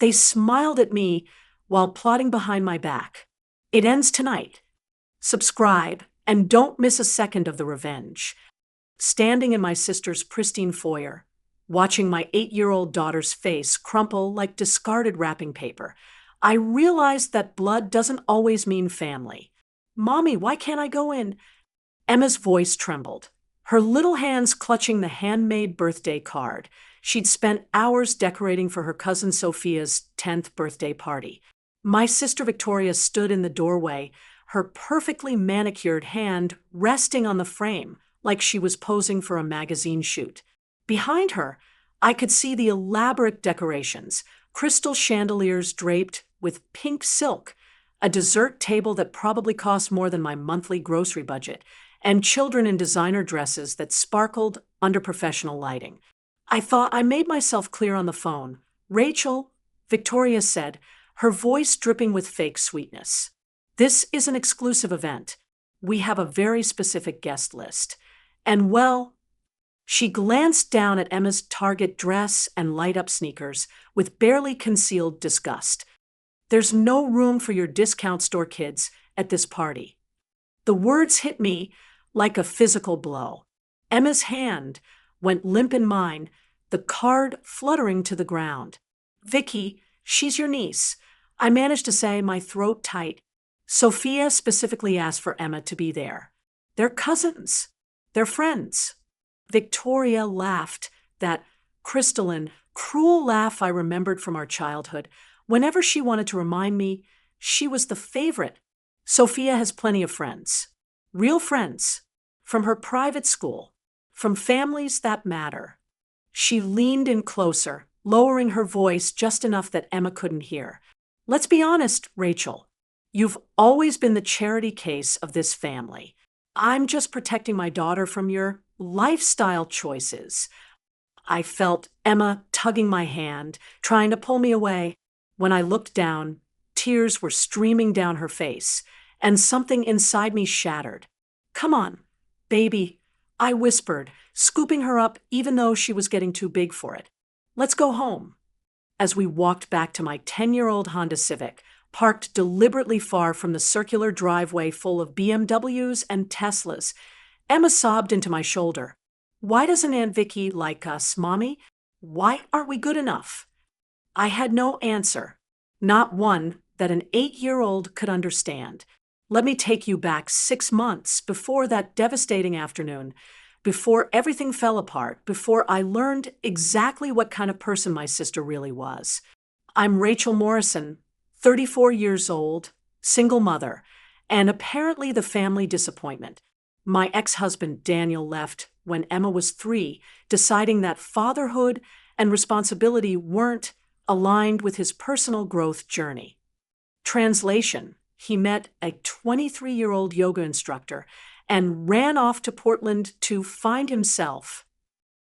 They smiled at me while plotting behind my back. It ends tonight. Subscribe and don't miss a second of the revenge. Standing in my sister's pristine foyer, watching my 8-year-old daughter's face crumple like discarded wrapping paper, I realized that blood doesn't always mean family. "Mommy, why can't I go in?" Emma's voice trembled, her little hands clutching the handmade birthday card she'd spent hours decorating for her cousin Sophia's 10th birthday party. My sister Victoria stood in the doorway, her perfectly manicured hand resting on the frame like she was posing for a magazine shoot. Behind her, I could see the elaborate decorations, crystal chandeliers draped with pink silk, a dessert table that probably cost more than my monthly grocery budget, and children in designer dresses that sparkled under professional lighting. I thought I made myself clear on the phone. "Rachel," Victoria said, her voice dripping with fake sweetness. "This is an exclusive event. We have a very specific guest list. And well," she glanced down at Emma's Target dress and light-up sneakers with barely concealed disgust. "There's no room for your discount store kids at this party." The words hit me like a physical blow. Emma's hand went limp in mine, the card fluttering to the ground. "Vicky, she's your niece," I managed to say, my throat tight. "Sophia specifically asked for Emma to be there. They're cousins. They're friends." Victoria laughed, that crystalline, cruel laugh I remembered from our childhood, whenever she wanted to remind me she was the favorite. "Sophia has plenty of friends. Real friends. From her private school. From families that matter." She leaned in closer, lowering her voice just enough that Emma couldn't hear. "Let's be honest, Rachel. You've always been the charity case of this family. I'm just protecting my daughter from your lifestyle choices." I felt Emma tugging my hand, trying to pull me away. When I looked down, tears were streaming down her face, and something inside me shattered. "Come on, baby," I whispered, scooping her up even though she was getting too big for it. "Let's go home." As we walked back to my 10-year-old Honda Civic, parked deliberately far from the circular driveway full of BMWs and Teslas, Emma sobbed into my shoulder. "Why doesn't Aunt Vicky like us, Mommy? Why aren't we good enough?" I had no answer, not one that an 8-year-old could understand. Let me take you back 6 months before that devastating afternoon, before everything fell apart, before I learned exactly what kind of person my sister really was. I'm Rachel Morrison, 34 years old, single mother, and apparently the family disappointment. My ex-husband Daniel left when Emma was 3, deciding that fatherhood and responsibility weren't aligned with his personal growth journey. Translation: he met a 23-year-old yoga instructor and ran off to Portland to find himself.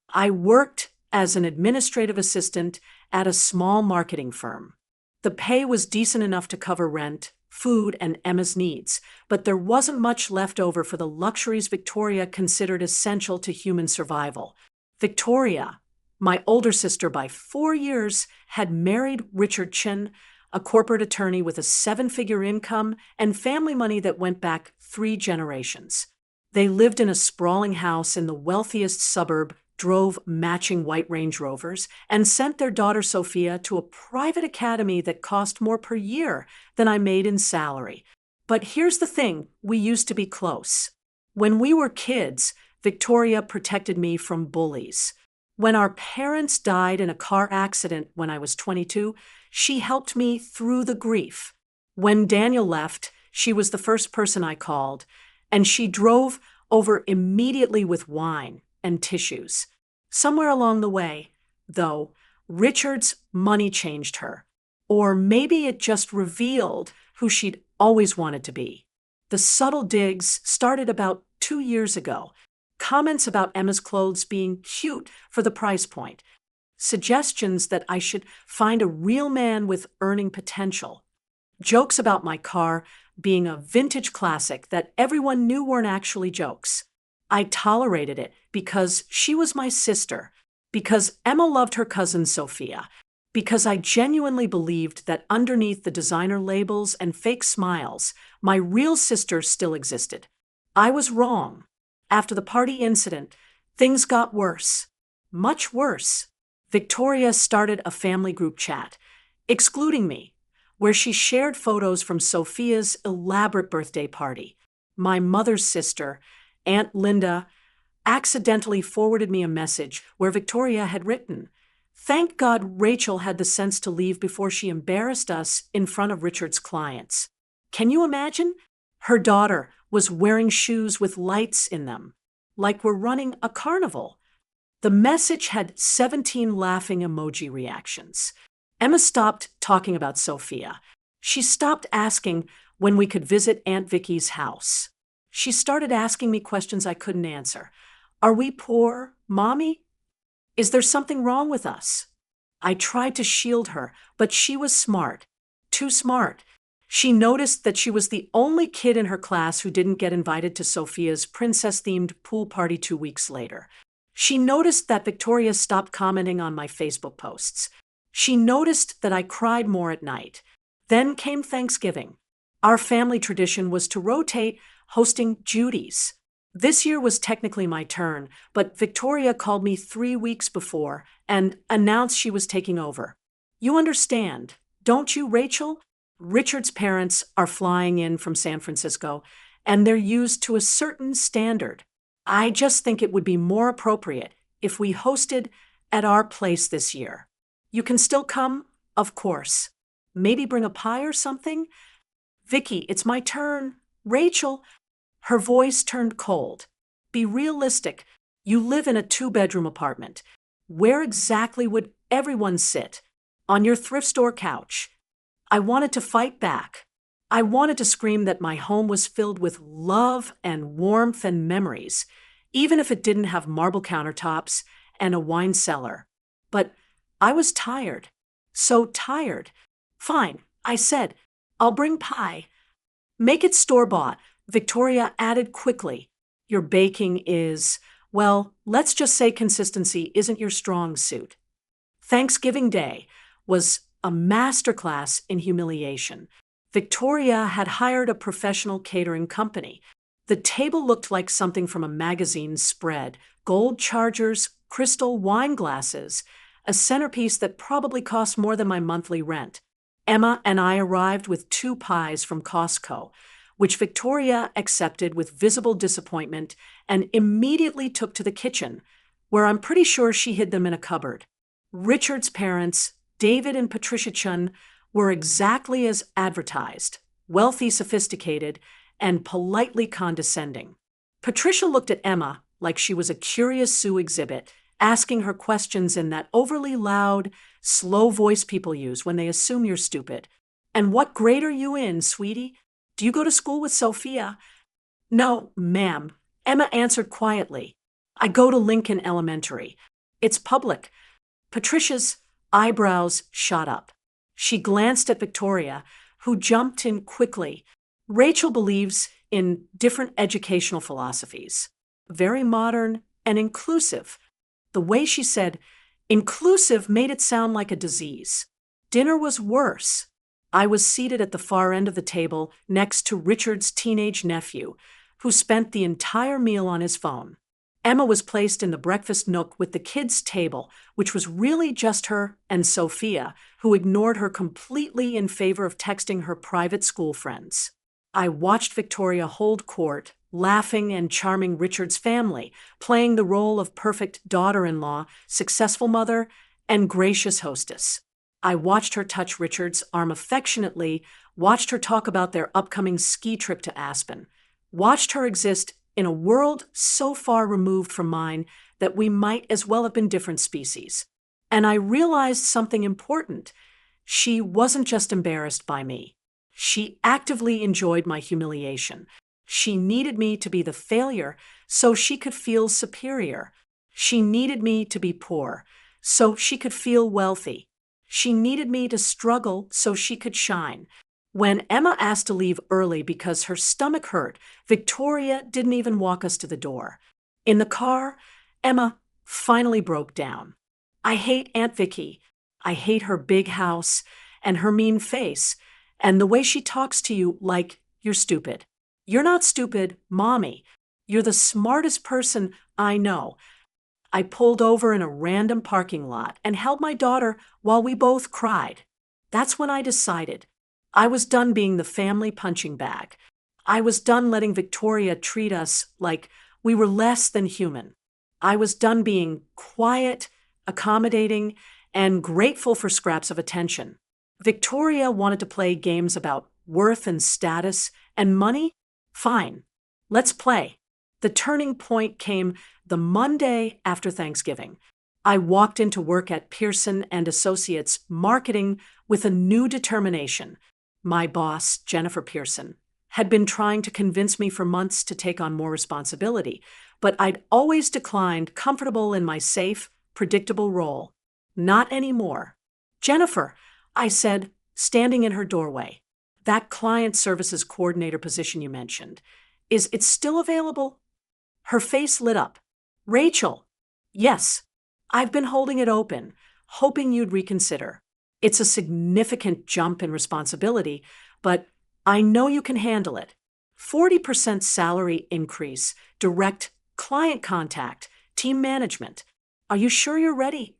I worked as an administrative assistant at a small marketing firm. The pay was decent enough to cover rent, food, and Emma's needs, but there wasn't much left over for the luxuries Victoria considered essential to human survival. Victoria, my older sister by 4 years, had married Richard Chin, a corporate attorney with a 7-figure income and family money that went back 3 generations. They lived in a sprawling house in the wealthiest suburb, drove matching white Range Rovers, and sent their daughter Sophia to a private academy that cost more per year than I made in salary. But here's the thing, we used to be close. When we were kids, Victoria protected me from bullies. When our parents died in a car accident when I was 22, she helped me through the grief. When Daniel left, she was the first person I called, and she drove over immediately with wine and tissues. Somewhere along the way, though, Richard's money changed her. Or maybe it just revealed who she'd always wanted to be. The subtle digs started about 2 years ago. Comments about Emma's clothes being cute for the price point. Suggestions that I should find a real man with earning potential. Jokes about my car being a vintage classic that everyone knew weren't actually jokes. I tolerated it because she was my sister, because Emma loved her cousin Sophia, because I genuinely believed that underneath the designer labels and fake smiles, my real sister still existed. I was wrong. After the party incident, things got worse. Much worse. Victoria started a family group chat, excluding me, where she shared photos from Sophia's elaborate birthday party. My mother's sister, Aunt Linda, accidentally forwarded me a message where Victoria had written, "Thank God Rachel had the sense to leave before she embarrassed us in front of Richard's clients." Can you imagine? Her daughter was wearing shoes with lights in them, like we're running a carnival. The message had 17 laughing emoji reactions. Emma stopped talking about Sophia. She stopped asking when we could visit Aunt Vicky's house. She started asking me questions I couldn't answer. Are we poor, Mommy? Is there something wrong with us? I tried to shield her, but she was smart. Too smart. She noticed that she was the only kid in her class who didn't get invited to Sophia's princess-themed pool party 2 weeks later. She noticed that Victoria stopped commenting on my Facebook posts. She noticed that I cried more at night. Then came Thanksgiving. Our family tradition was to rotate hosting Judy's. This year was technically my turn, but Victoria called me 3 weeks before and announced she was taking over. You understand, don't you, Rachel? Richard's parents are flying in from San Francisco, and they're used to a certain standard. I just think it would be more appropriate if we hosted at our place this year. You can still come, of course. Maybe bring a pie or something? Vicky, it's my turn. Rachel. Her voice turned cold. Be realistic. You live in a 2-bedroom apartment. Where exactly would everyone sit? On your thrift store couch. I wanted to fight back. I wanted to scream that my home was filled with love and warmth and memories, even if it didn't have marble countertops and a wine cellar. But I was tired. So tired. Fine, I said, I'll bring pie. Make it store-bought, Victoria added quickly. Your baking is, well, let's just say consistency isn't your strong suit. Thanksgiving Day was a masterclass in humiliation. Victoria had hired a professional catering company. The table looked like something from a magazine spread: gold chargers, crystal wine glasses, a centerpiece that probably cost more than my monthly rent. Emma and I arrived with 2 pies from Costco, which Victoria accepted with visible disappointment and immediately took to the kitchen, where I'm pretty sure she hid them in a cupboard. Richard's parents, David and Patricia Chun, were exactly as advertised: wealthy, sophisticated, and politely condescending. Patricia looked at Emma like she was a Curious Sue exhibit, asking her questions in that overly loud, slow voice people use when they assume you're stupid. And what grade are you in, sweetie? Do you go to school with Sophia? No, ma'am, Emma answered quietly. I go to Lincoln Elementary. It's public. Patricia's eyebrows shot up. She glanced at Victoria, who jumped in quickly. Rachel believes in different educational philosophies, very modern and inclusive. The way she said inclusive made it sound like a disease. Dinner was worse. I was seated at the far end of the table next to Richard's teenage nephew, who spent the entire meal on his phone. Emma was placed in the breakfast nook with the kids' table, which was really just her and Sophia, who ignored her completely in favor of texting her private school friends. I watched Victoria hold court, laughing and charming Richard's family, playing the role of perfect daughter-in-law, successful mother, and gracious hostess. I watched her touch Richard's arm affectionately, watched her talk about their upcoming ski trip to Aspen, watched her exist in a world so far removed from mine that we might as well have been different species. And I realized something important. She wasn't just embarrassed by me. She actively enjoyed my humiliation. She needed me to be the failure so she could feel superior. She needed me to be poor so she could feel wealthy. She needed me to struggle so she could shine. When Emma asked to leave early because her stomach hurt, Victoria didn't even walk us to the door. In the car, Emma finally broke down. I hate Aunt Vicky. I hate her big house and her mean face and the way she talks to you like you're stupid. You're not stupid, Mommy. You're the smartest person I know. I pulled over in a random parking lot and held my daughter while we both cried. That's when I decided I was done being the family punching bag. I was done letting Victoria treat us like we were less than human. I was done being quiet, accommodating, and grateful for scraps of attention. Victoria wanted to play games about worth and status and money? Fine. Let's play. The turning point came the Monday after Thanksgiving. I walked into work at Pearson and Associates Marketing with a new determination. My boss, Jennifer Pearson, had been trying to convince me for months to take on more responsibility, but I'd always declined, comfortable in my safe, predictable role. Not anymore. Jennifer, I said, standing in her doorway, that client services coordinator position you mentioned, is it still available? Her face lit up. Rachel, yes, I've been holding it open, hoping you'd reconsider. It's a significant jump in responsibility, but I know you can handle it. 40% salary increase, direct client contact, team management. Are you sure you're ready?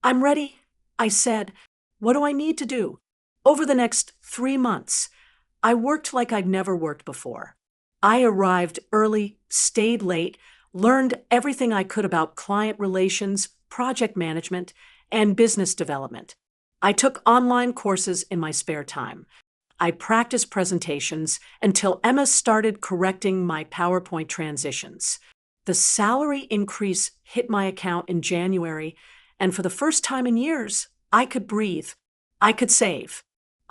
I'm ready, I said. What do I need to do? Over the next 3 months, I worked like I'd never worked before. I arrived early, stayed late, learned everything I could about client relations, project management, and business development. I took online courses in my spare time. I practiced presentations until Emma started correcting my PowerPoint transitions. The salary increase hit my account in January, and for the first time in years, I could breathe. I could save.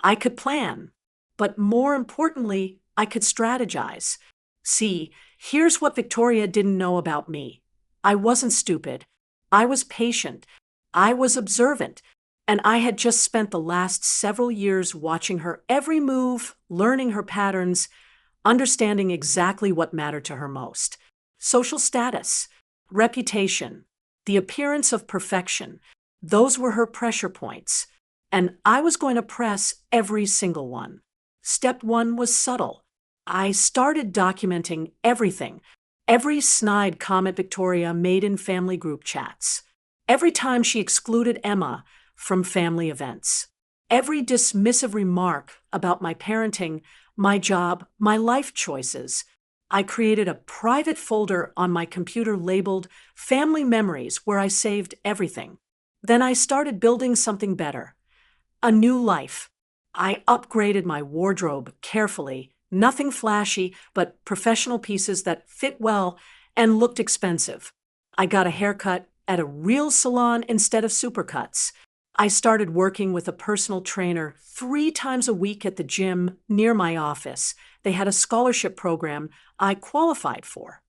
I could plan. But more importantly, I could strategize. See, here's what Victoria didn't know about me. I wasn't stupid. I was patient. I was observant. And I had just spent the last several years watching her every move, learning her patterns, understanding exactly what mattered to her most. Social status, reputation, the appearance of perfection. Those were her pressure points. And I was going to press every single one. Step 1 was subtle. I started documenting everything, every snide comment Victoria made in family group chats, every time she excluded Emma from family events, every dismissive remark about my parenting, my job, my life choices. I created a private folder on my computer labeled Family Memories where I saved everything. Then I started building something better, a new life. I upgraded my wardrobe carefully, nothing flashy, but professional pieces that fit well and looked expensive. I got a haircut at a real salon instead of supercuts. I started working with a personal trainer 3 times a week at the gym near my office. They had a scholarship program I qualified for.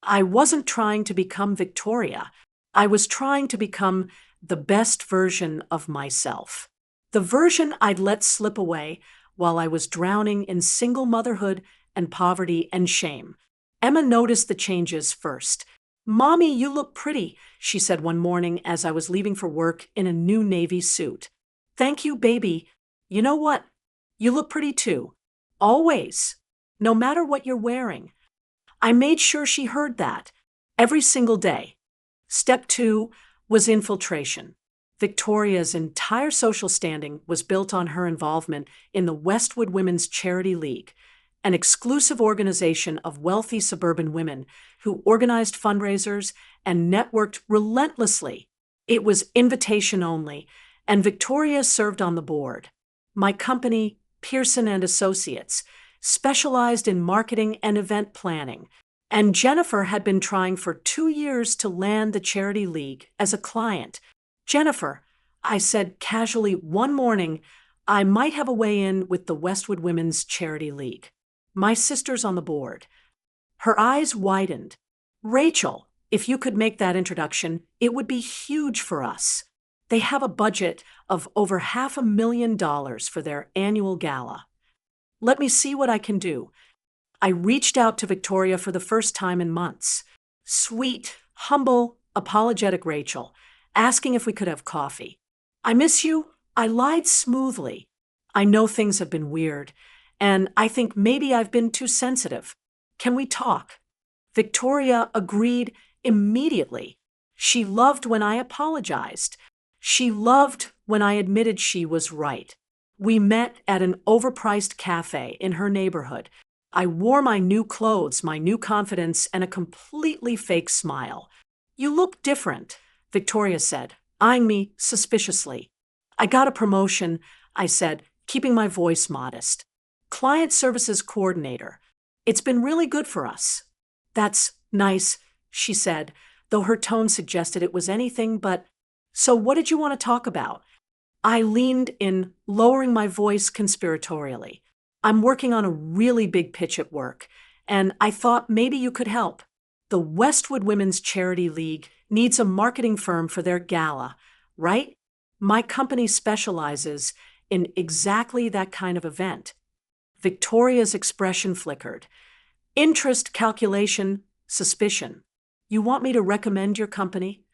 I wasn't trying to become Victoria. I was trying to become the best version of myself. The version I'd let slip away while I was drowning in single motherhood and poverty and shame. Emma noticed the changes first. "Mommy, you look pretty," she said one morning as I was leaving for work in a new navy suit. "Thank you, baby. You know what? You look pretty too. Always. No matter what you're wearing." I made sure she heard that every single day. Step 2 was infiltration. Victoria's entire social standing was built on her involvement in the Westwood Women's Charity League, an exclusive organization of wealthy suburban women who organized fundraisers and networked relentlessly. It was invitation only, and Victoria served on the board. My company, Pearson and Associates, specialized in marketing and event planning, and Jennifer had been trying for 2 years to land the Charity League as a client. "Jennifer," I said casually one morning, "I might have a way in with the Westwood Women's Charity League. My sister's on the board." Her eyes widened. "Rachel, if you could make that introduction, it would be huge for us. They have a budget of over $500,000 for their annual gala." "Let me see what I can do." I reached out to Victoria for the first time in months. Sweet, humble, apologetic Rachel, asking if we could have coffee. I miss you. I lied smoothly. I know things have been weird, and I think maybe I've been too sensitive. Can we talk? Victoria agreed immediately. She loved when I apologized. She loved when I admitted she was right. We met at an overpriced cafe in her neighborhood. I wore my new clothes, my new confidence, and a completely fake smile. You look different, Victoria said, eyeing me suspiciously. I got a promotion, I said, keeping my voice modest. Client services coordinator. It's been really good for us. That's nice, she said, though her tone suggested it was anything but. So what did you want to talk about? I leaned in, lowering my voice conspiratorially. I'm working on a really big pitch at work, and I thought maybe you could help. The Westwood Women's Charity League needs a marketing firm for their gala, right? My company specializes in exactly that kind of event. Victoria's expression flickered. Interest, calculation, suspicion. You want me to recommend your company?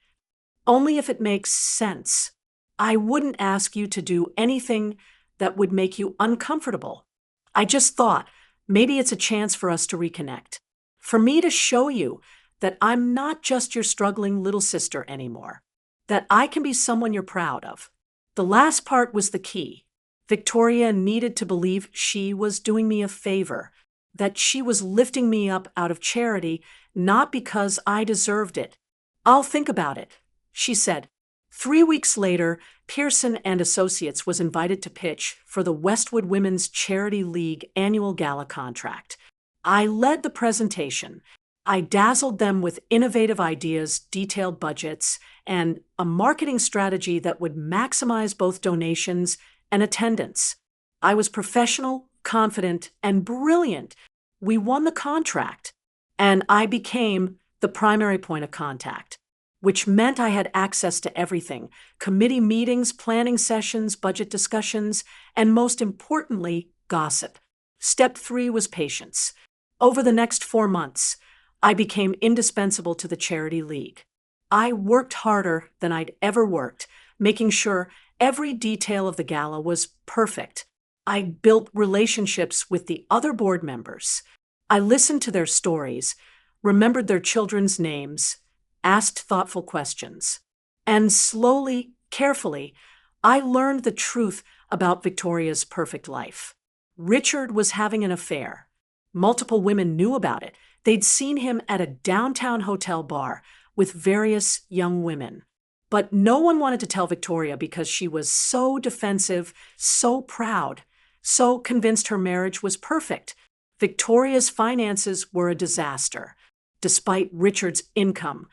Only if it makes sense. I wouldn't ask you to do anything that would make you uncomfortable. I just thought maybe it's a chance for us to reconnect. For me to show you that I'm not just your struggling little sister anymore. That I can be someone you're proud of. The last part was the key. Victoria needed to believe she was doing me a favor, that she was lifting me up out of charity, not because I deserved it. I'll think about it, she said. 3 weeks later, Pearson and Associates was invited to pitch for the Westwood Women's Charity League annual gala contract. I led the presentation. I dazzled them with innovative ideas, detailed budgets, and a marketing strategy that would maximize both donations and attendance. I was professional, confident, and brilliant. We won the contract, and I became the primary point of contact, which meant I had access to everything: committee meetings, planning sessions, budget discussions, and most importantly, gossip. Step 3 was patience. Over the next 4 months, I became indispensable to the Charity League. I worked harder than I'd ever worked, making sure every detail of the gala was perfect. I built relationships with the other board members. I listened to their stories, remembered their children's names, asked thoughtful questions. And slowly, carefully, I learned the truth about Victoria's perfect life. Richard was having an affair. Multiple women knew about it. They'd seen him at a downtown hotel bar with various young women. But no one wanted to tell Victoria because she was so defensive, so proud, so convinced her marriage was perfect. Victoria's finances were a disaster. Despite Richard's income,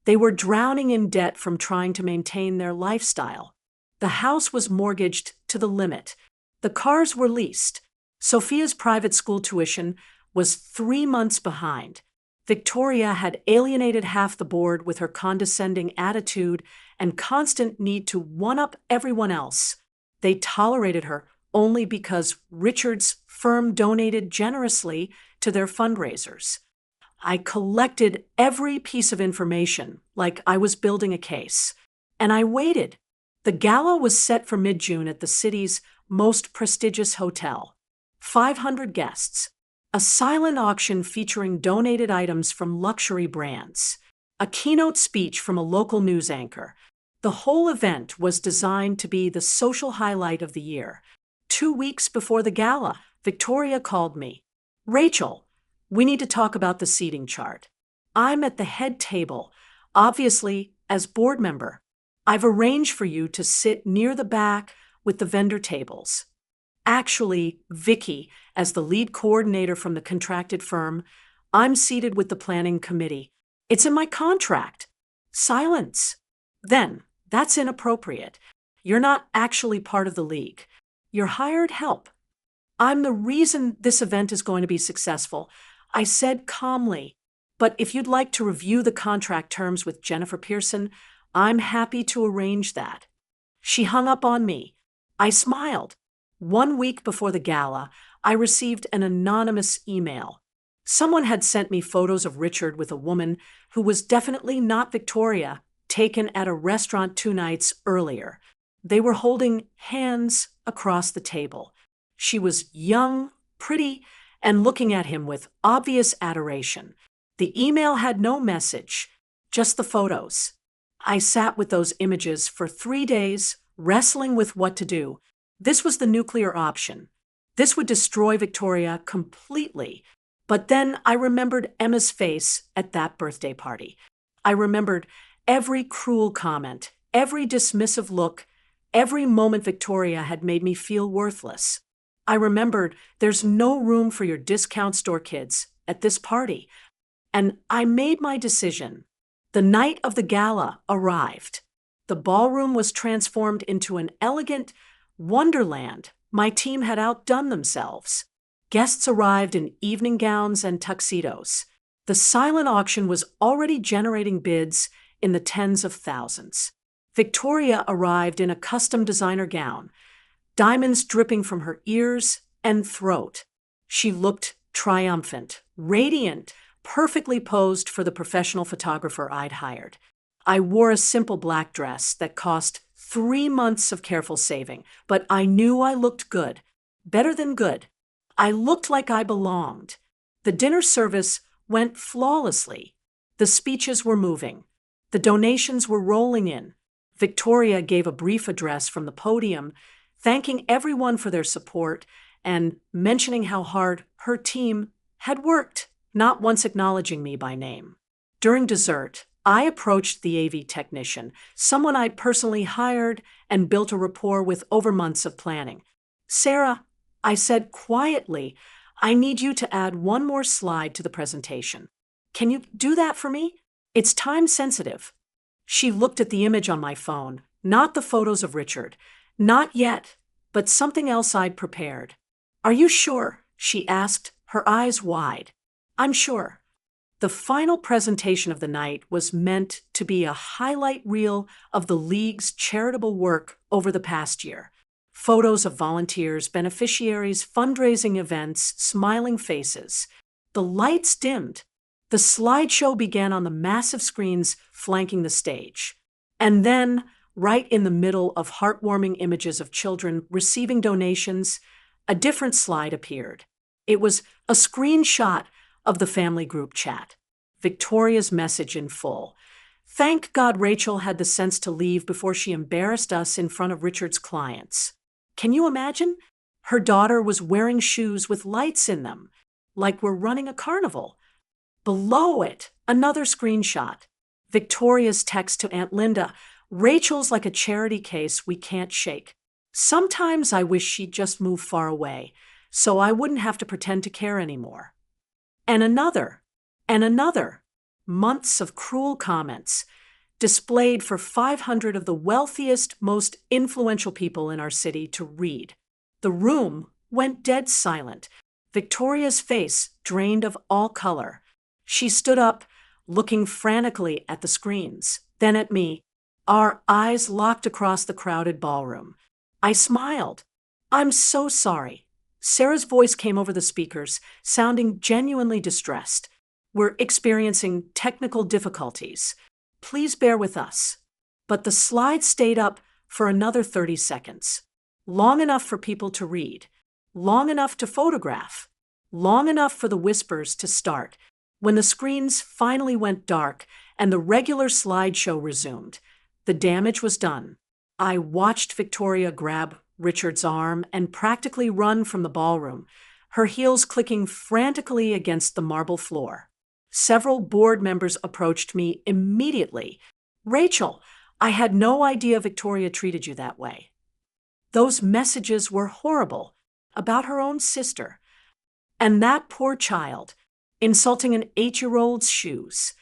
they were drowning in debt from trying to maintain their lifestyle. The house was mortgaged to the limit. The cars were leased. Sophia's private school tuition was 3 months behind. Victoria had alienated half the board with her condescending attitude and constant need to one-up everyone else. They tolerated her only because Richard's firm donated generously to their fundraisers. I collected every piece of information like I was building a case, and I waited. The gala was set for mid-June at the city's most prestigious hotel. 500 guests. A silent auction featuring donated items from luxury brands. A keynote speech from a local news anchor. The whole event was designed to be the social highlight of the year. 2 weeks before the gala, Victoria called me. "Rachel, we need to talk about the seating chart. I'm at the head table, obviously as board member. I've arranged for you to sit near the back with the vendor tables. Actually, Vicky, as the lead coordinator from the contracted firm, I'm seated with the planning committee. It's in my contract." Silence. Then, that's inappropriate. You're not actually part of the league. You're hired help. I'm the reason this event is going to be successful, I said calmly. But if you'd like to review the contract terms with Jennifer Pearson, I'm happy to arrange that. She hung up on me. I smiled. 1 week before the gala, I received an anonymous email. Someone had sent me photos of Richard with a woman who was definitely not Victoria, taken at a restaurant 2 nights earlier. They were holding hands across the table. She was young, pretty, and looking at him with obvious adoration. The email had no message, just the photos. I sat with those images for 3 days, wrestling with what to do. This was the nuclear option. This would destroy Victoria completely. But then I remembered Emma's face at that birthday party. I remembered every cruel comment, every dismissive look, every moment Victoria had made me feel worthless. I remembered there's no room for your discount store kids at this party. And I made my decision. The night of the gala arrived. The ballroom was transformed into an elegant wonderland. My team had outdone themselves. Guests arrived in evening gowns and tuxedos. The silent auction was already generating bids in the tens of thousands. Victoria arrived in a custom designer gown, diamonds dripping from her ears and throat. She looked triumphant, radiant, perfectly posed for the professional photographer I'd hired. I wore a simple black dress that cost 3 months of careful saving, but I knew I looked good. Better than good. I looked like I belonged. The dinner service went flawlessly. The speeches were moving. The donations were rolling in. Victoria gave a brief address from the podium, thanking everyone for their support and mentioning how hard her team had worked, not once acknowledging me by name. During dessert, I approached the AV technician, someone I'd personally hired and built a rapport with over months of planning. "Sarah," I said quietly, "I need you to add one more slide to the presentation. Can you do that for me? It's time sensitive." She looked at the image on my phone, not the photos of Richard. Not yet, but something else I'd prepared. "Are you sure?" she asked, her eyes wide. "I'm sure." The final presentation of the night was meant to be a highlight reel of the League's charitable work over the past year. Photos of volunteers, beneficiaries, fundraising events, smiling faces. The lights dimmed. The slideshow began on the massive screens flanking the stage. And then, right in the middle of heartwarming images of children receiving donations, a different slide appeared. It was a screenshot of the family group chat. Victoria's message in full. "Thank God Rachel had the sense to leave before she embarrassed us in front of Richard's clients." Can you imagine? Her daughter was wearing shoes with lights in them, like we're running a carnival. Below it, another screenshot. Victoria's text to Aunt Linda, "Rachel's like a charity case we can't shake. Sometimes I wish she'd just move far away, so I wouldn't have to pretend to care anymore." And another. Months of cruel comments, displayed for 500 of the wealthiest, most influential people in our city to read. The room went dead silent. Victoria's face drained of all color. She stood up, looking frantically at the screens, then at me. Our eyes locked across the crowded ballroom. I smiled. "I'm so sorry." Sarah's voice came over the speakers, sounding genuinely distressed. "We're experiencing technical difficulties. Please bear with us." But the slide stayed up for another 30 seconds. Long enough for people to read. Long enough to photograph. Long enough for the whispers to start. When the screens finally went dark and the regular slideshow resumed, the damage was done. I watched Victoria grab Richard's arm and practically run from the ballroom, her heels clicking frantically against the marble floor. Several board members approached me immediately. "Rachel, I had no idea Victoria treated you that way." Those messages were horrible, about her own sister. And that poor child, insulting an 8-year-old's shoes.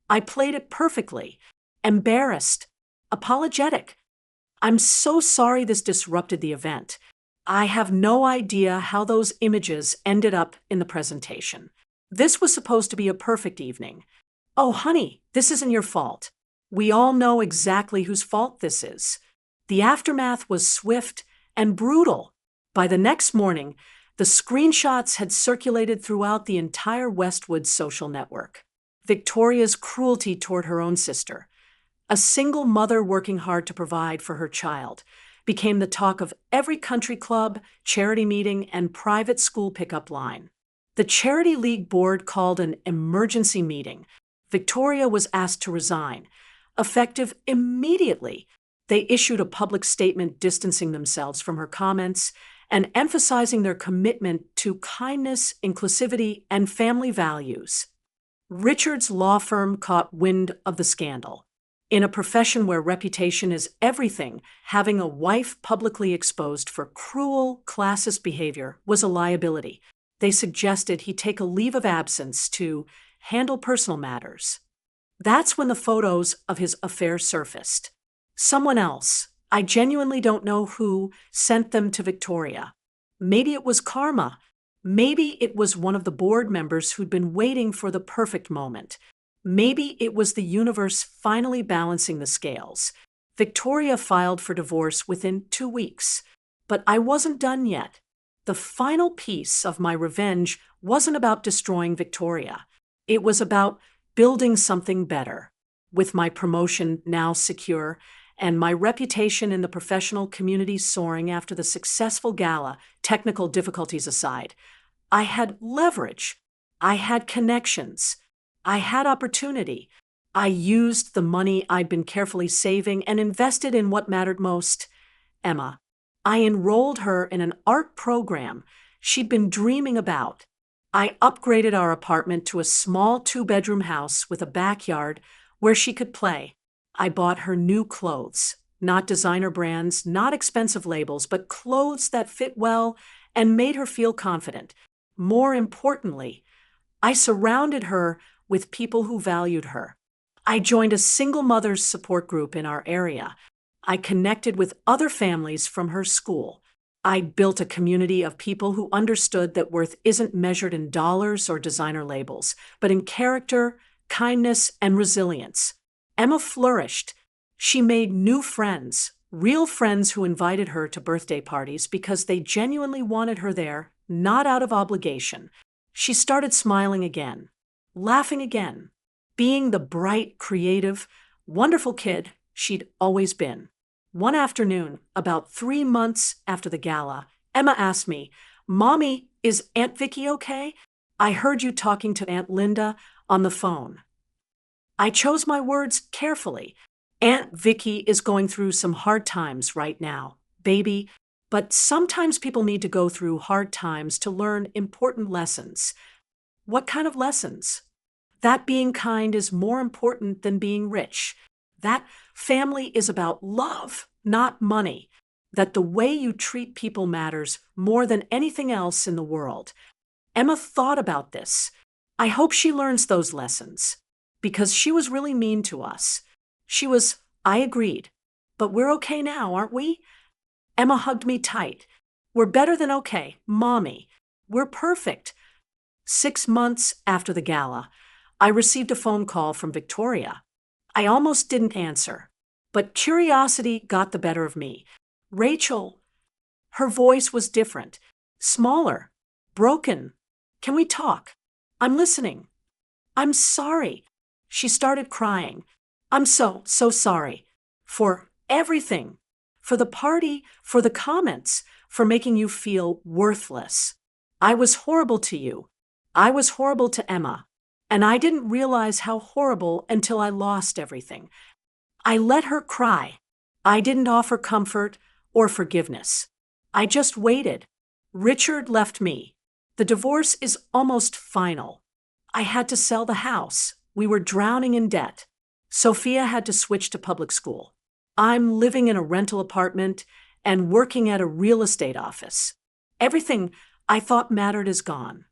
I played it perfectly, embarrassed, apologetic. "I'm so sorry this disrupted the event. I have no idea how those images ended up in the presentation. This was supposed to be a perfect evening. Oh, honey, this isn't your fault. We all know exactly whose fault this is." The aftermath was swift and brutal. By the next morning, the screenshots had circulated throughout the entire Westwood social network. Victoria's cruelty toward her own sister, a single mother working hard to provide for her child, became the talk of every country club, charity meeting, and private school pickup line. The Charity League board called an emergency meeting. Victoria was asked to resign. Effective immediately, they issued a public statement distancing themselves from her comments and emphasizing their commitment to kindness, inclusivity, and family values. Richard's law firm caught wind of the scandal. In a profession where reputation is everything, having a wife publicly exposed for cruel, classist behavior was a liability. They suggested he take a leave of absence to handle personal matters. That's when the photos of his affair surfaced. Someone else, I genuinely don't know who, sent them to Victoria. Maybe it was karma. Maybe it was one of the board members who'd been waiting for the perfect moment. Maybe it was the universe finally balancing the scales. Victoria filed for divorce within 2 weeks. But I wasn't done yet. The final piece of my revenge wasn't about destroying Victoria. It was about building something better. With my promotion now secure and my reputation in the professional community soaring after the successful gala, technical difficulties aside, I had leverage. I had connections. I had opportunity. I used the money I'd been carefully saving and invested in what mattered most, Emma. I enrolled her in an art program she'd been dreaming about. I upgraded our apartment to a small 2-bedroom house with a backyard where she could play. I bought her new clothes, not designer brands, not expensive labels, but clothes that fit well and made her feel confident. More importantly, I surrounded her with people who valued her. I joined a single mother's support group in our area. I connected with other families from her school. I built a community of people who understood that worth isn't measured in dollars or designer labels, but in character, kindness, and resilience. Emma flourished. She made new friends, real friends who invited her to birthday parties because they genuinely wanted her there, not out of obligation. She started smiling again, laughing again, being the bright, creative, wonderful kid she'd always been. One afternoon, about 3 months after the gala, Emma asked me, "Mommy, is Aunt Vicky okay? I heard you talking to Aunt Linda on the phone." I chose my words carefully. Aunt Vicky is going through some hard times right now, baby, but sometimes people need to go through hard times to learn important lessons. What kind of lessons? That being kind is more important than being rich. That family is about love, not money. That the way you treat people matters more than anything else in the world. Emma thought about this. I hope she learns those lessons. Because she was really mean to us. I agreed. But we're okay now, aren't we? Emma hugged me tight. We're better than okay, Mommy. We're perfect. 6 months after the gala, I received a phone call from Victoria. I almost didn't answer, but curiosity got the better of me. "Rachel." Her voice was different, smaller, broken. "Can we talk? I'm listening." "I'm sorry." She started crying. "I'm so sorry. For everything. For the party, for the comments, for making you feel worthless. I was horrible to you. I was horrible to Emma. And I didn't realize how horrible until I lost everything. I let her cry. I didn't offer comfort or forgiveness. I just waited. Richard left me. The divorce is almost final. I had to sell the house. We were drowning in debt. Sophia had to switch to public school. I'm living in a rental apartment and working at a real estate office. Everything I thought mattered is gone."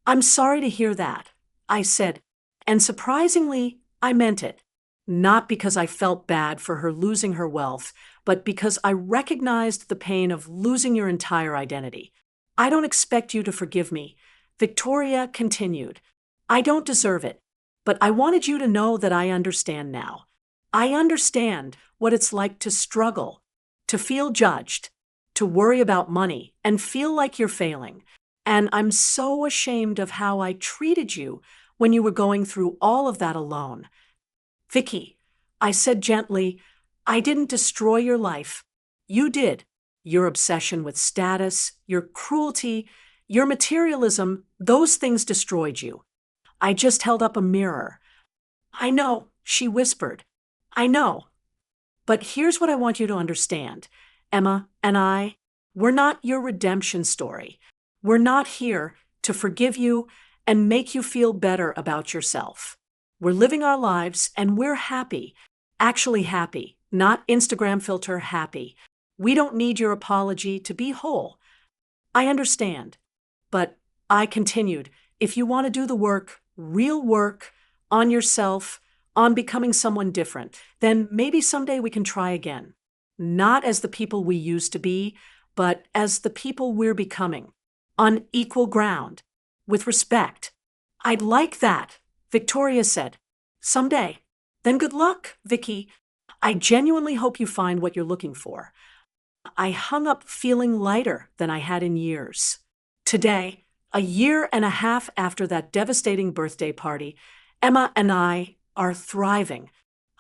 "I'm sorry to hear that," I said, and surprisingly, I meant it. Not because I felt bad for her losing her wealth, but because I recognized the pain of losing your entire identity. "I don't expect you to forgive me," Victoria continued. "I don't deserve it, but I wanted you to know that I understand now. I understand what it's like to struggle, to feel judged, to worry about money, and feel like you're failing. And I'm so ashamed of how I treated you when you were going through all of that alone. Vicky, I said gently, I didn't destroy your life. You did. Your obsession with status, your cruelty, your materialism, those things destroyed you. I just held up a mirror. I know, she whispered. I know. But here's what I want you to understand. Emma and I, we're not your redemption story. We're not here to forgive you and make you feel better about yourself. We're living our lives and we're happy. Actually happy, not Instagram filter happy. We don't need your apology to be whole. I understand. But I continued, if you want to do the work, real work, on yourself, on becoming someone different, then maybe someday we can try again. Not as the people we used to be, but as the people we're becoming. On equal ground. With respect. I'd like that, Victoria said. Someday. Then good luck, Vicky. I genuinely hope you find what you're looking for. I hung up feeling lighter than I had in years. Today, a year and a half after that devastating birthday party, Emma and I are thriving.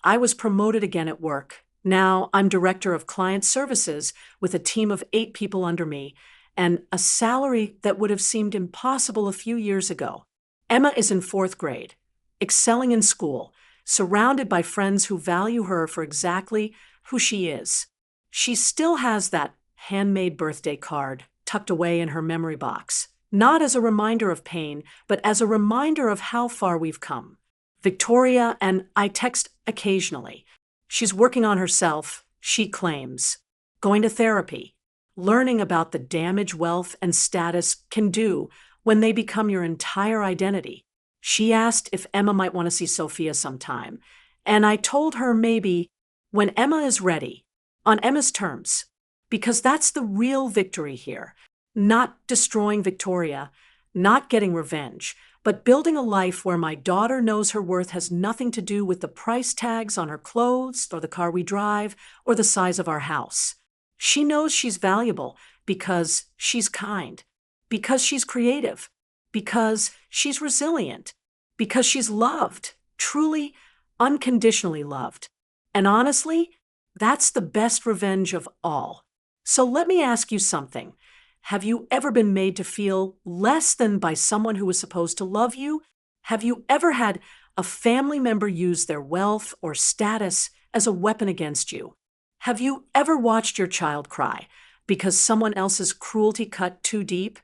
I was promoted again at work. Now I'm director of client services with a team of 8 people under me and a salary that would have seemed impossible a few years ago. Emma is in 4th grade, excelling in school, surrounded by friends who value her for exactly who she is. She still has that handmade birthday card tucked away in her memory box, not as a reminder of pain, but as a reminder of how far we've come. Victoria and I text occasionally. She's working on herself, she claims, going to therapy, learning about the damage wealth and status can do when they become your entire identity. She asked if Emma might want to see Sophia sometime, and I told her maybe when Emma is ready, on Emma's terms, because that's the real victory here. Not destroying Victoria, not getting revenge, but building a life where my daughter knows her worth has nothing to do with the price tags on her clothes or the car we drive or the size of our house. She knows she's valuable because she's kind, because she's creative, because she's resilient, because she's loved, truly, unconditionally loved. And honestly, that's the best revenge of all. So let me ask you something. Have you ever been made to feel less than by someone who was supposed to love you? Have you ever had a family member use their wealth or status as a weapon against you? Have you ever watched your child cry because someone else's cruelty cut too deep?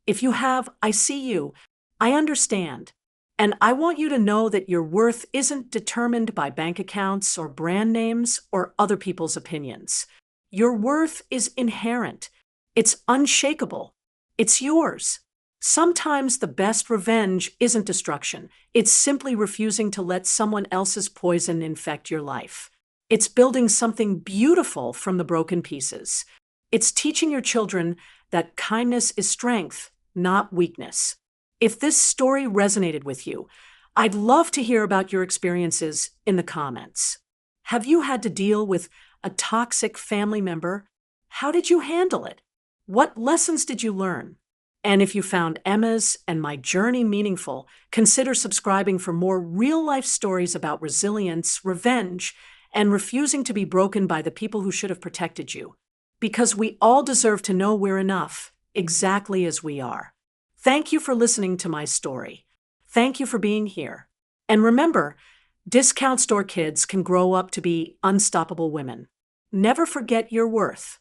If you have, I see you. I understand. And I want you to know that your worth isn't determined by bank accounts or brand names or other people's opinions. Your worth is inherent. It's unshakable. It's yours. Sometimes the best revenge isn't destruction. It's simply refusing to let someone else's poison infect your life. It's building something beautiful from the broken pieces. It's teaching your children that kindness is strength, not weakness. If this story resonated with you, I'd love to hear about your experiences in the comments. Have you had to deal with a toxic family member? How did you handle it? What lessons did you learn? And if you found Emma's and my journey meaningful, consider subscribing for more real-life stories about resilience, revenge, and refusing to be broken by the people who should have protected you. Because we all deserve to know we're enough, exactly as we are. Thank you for listening to my story. Thank you for being here. And remember, discount store kids can grow up to be unstoppable women. Never forget your worth.